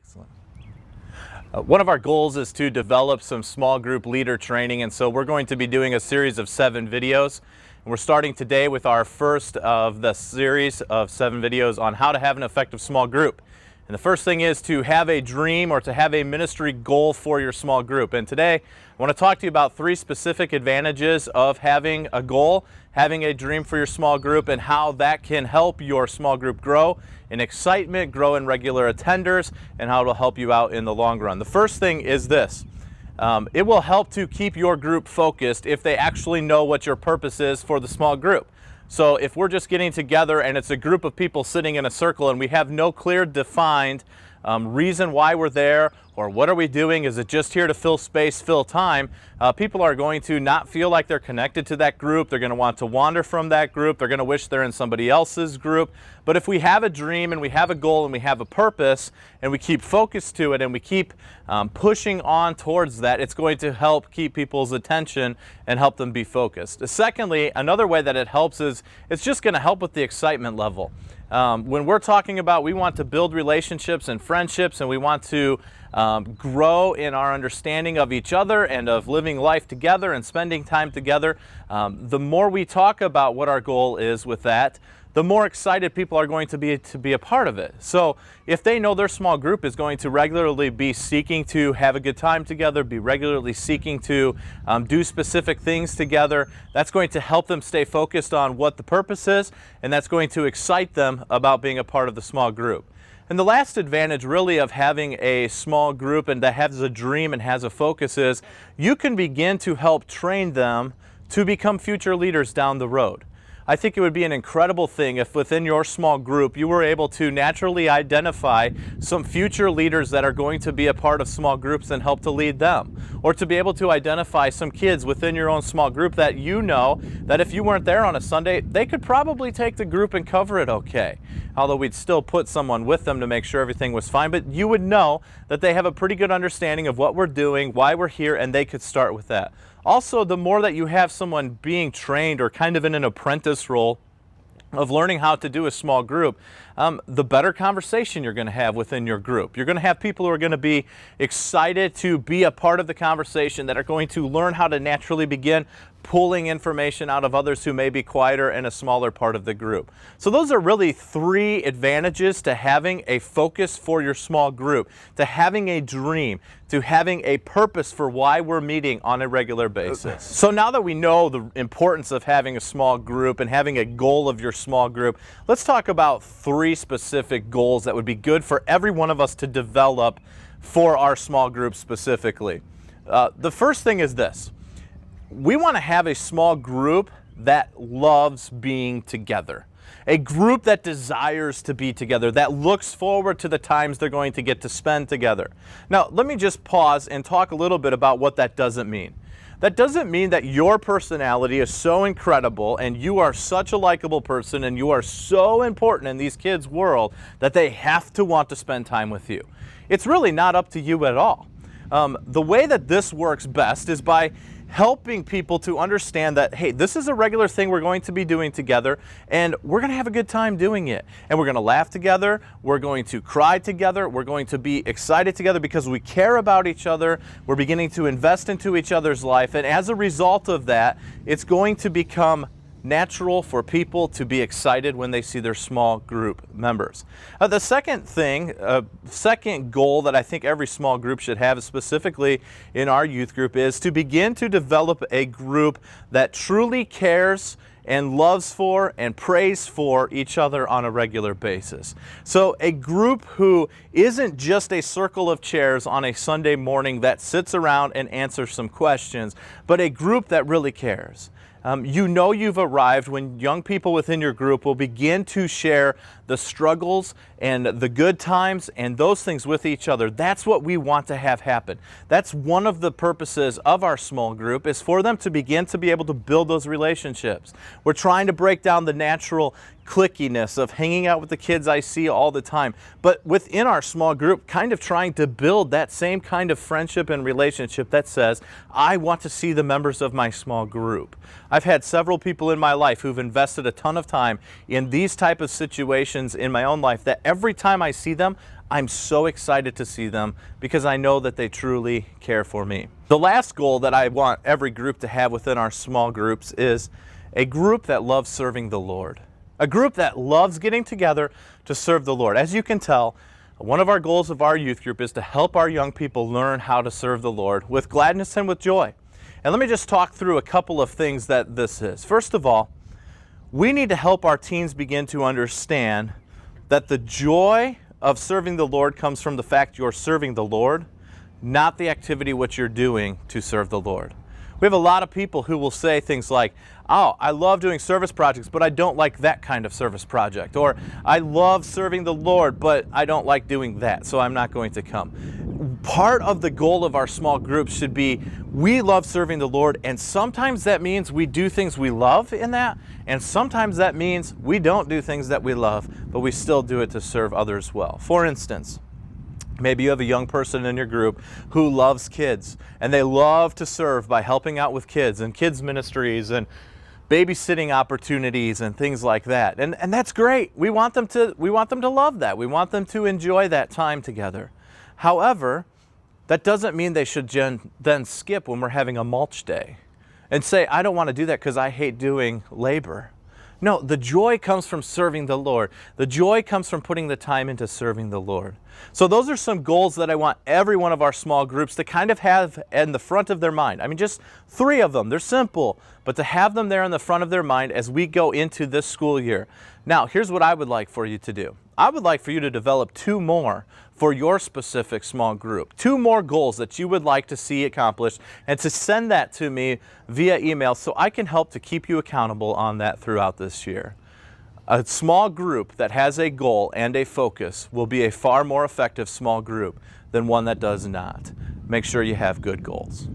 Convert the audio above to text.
Excellent. One of our goals is to develop some small group leader training, and so we're going to be doing a series of 7 videos. We're starting today with our first of the series of 7 videos on how to have an effective small group. And the first thing is to have a dream or to have a ministry goal for your small group. And today I want to talk to you about 3 specific advantages of having a goal, having a dream for your small group, and how that can help your small group grow in excitement, grow in regular attenders, and how it will help you out in the long run. The first thing is this. It will help to keep your group focused if they actually know what your purpose is for the small group. So if we're just getting together and it's a group of people sitting in a circle and we have no clear defined reason why we're there, or what are we doing, is it just here to fill space, fill time, people are going to not feel like they're connected to that group. They're going to want to wander from that group. They're going to wish they're in somebody else's group. But if we have a dream and we have a goal and we have a purpose and we keep focused to it and we keep pushing on towards that, it's going to help keep people's attention and help them be focused. Secondly, another way that it helps is it's just going to help with the excitement level. When we're talking about we want to build relationships and friendships, and we want to grow in our understanding of each other and of living life together and spending time together, the more we talk about what our goal is with that, the more excited people are going to be a part of it. So if they know their small group is going to regularly be seeking to have a good time together, be regularly seeking to do specific things together, that's going to help them stay focused on what the purpose is, and that's going to excite them about being a part of the small group. And the last advantage really of having a small group and that has a dream and has a focus is you can begin to help train them to become future leaders down the road. I think it would be an incredible thing if within your small group you were able to naturally identify some future leaders that are going to be a part of small groups and help to lead them. Or to be able to identify some kids within your own small group that you know that if you weren't there on a Sunday, they could probably take the group and cover it okay. Although we'd still put someone with them to make sure everything was fine, but you would know that they have a pretty good understanding of what we're doing, why we're here, and they could start with that. Also, the more that you have someone being trained or kind of in an apprentice role of learning how to do a small group, the better conversation you're going to have within your group. You're going to have people who are going to be excited to be a part of the conversation, that are going to learn how to naturally begin pulling information out of others who may be quieter in a smaller part of the group. So those are really 3 advantages to having a focus for your small group, to having a dream, to having a purpose for why we're meeting on a regular basis. So now that we know the importance of having a small group and having a goal of your small group, let's talk about 3 specific goals that would be good for every one of us to develop for our small group specifically. The first thing is this. We want to have a small group that loves being together. A group that desires to be together, that looks forward to the times they're going to get to spend together. Now, let me just pause and talk a little bit about what that doesn't mean. That doesn't mean that your personality is so incredible and you are such a likable person and you are so important in these kids' world that they have to want to spend time with you. It's really not up to you at all. The way that this works best is by helping people to understand that, hey, this is a regular thing we're going to be doing together, and we're going to have a good time doing it. And we're going to laugh together, we're going to cry together, we're going to be excited together because we care about each other, we're beginning to invest into each other's life, and as a result of that, it's going to become natural for people to be excited when they see their small group members. The second thing, second goal that I think every small group should have, specifically in our youth group, is to begin to develop a group that truly cares and loves for and prays for each other on a regular basis. So a group who isn't just a circle of chairs on a Sunday morning that sits around and answers some questions, but a group that really cares. You know you've arrived when young people within your group will begin to share the struggles and the good times and those things with each other. That's what we want to have happen. That's one of the purposes of our small group, is for them to begin to be able to build those relationships. We're trying to break down the natural clickiness of hanging out with the kids I see all the time, but within our small group, kind of trying to build that same kind of friendship and relationship that says, I want to see the members of my small group. I've had several people in my life who've invested a ton of time in these type of situations in my own life that every time I see them, I'm so excited to see them because I know that they truly care for me. The last goal that I want every group to have within our small groups is a group that loves serving the Lord. A group that loves getting together to serve the Lord. As you can tell, one of our goals of our youth group is to help our young people learn how to serve the Lord with gladness and with joy. And let me just talk through a couple of things that this is. First of all, we need to help our teens begin to understand that the joy of serving the Lord comes from the fact you're serving the Lord, not the activity which you're doing to serve the Lord. We have a lot of people who will say things like, oh, I love doing service projects, but I don't like that kind of service project. Or, I love serving the Lord, but I don't like doing that, so I'm not going to come. Part of the goal of our small groups should be, we love serving the Lord, and sometimes that means we do things we love in that, and sometimes that means we don't do things that we love, but we still do it to serve others well. For instance, maybe you have a young person in your group who loves kids, and they love to serve by helping out with kids and kids ministries and babysitting opportunities and things like that. And that's great. We want them to love that. We want them to enjoy that time together. However, that doesn't mean they should then skip when we're having a mulch day and say, I don't want to do that because I hate doing labor. No, the joy comes from serving the Lord. The joy comes from putting the time into serving the Lord. So those are some goals that I want every one of our small groups to kind of have in the front of their mind. I mean, just 3 of them. They're simple, but to have them there in the front of their mind as we go into this school year. Now, here's what I would like for you to do. I would like for you to develop 2 more for your specific small group. 2 more goals that you would like to see accomplished, and to send that to me via email so I can help to keep you accountable on that throughout this year. A small group that has a goal and a focus will be a far more effective small group than one that does not. Make sure you have good goals.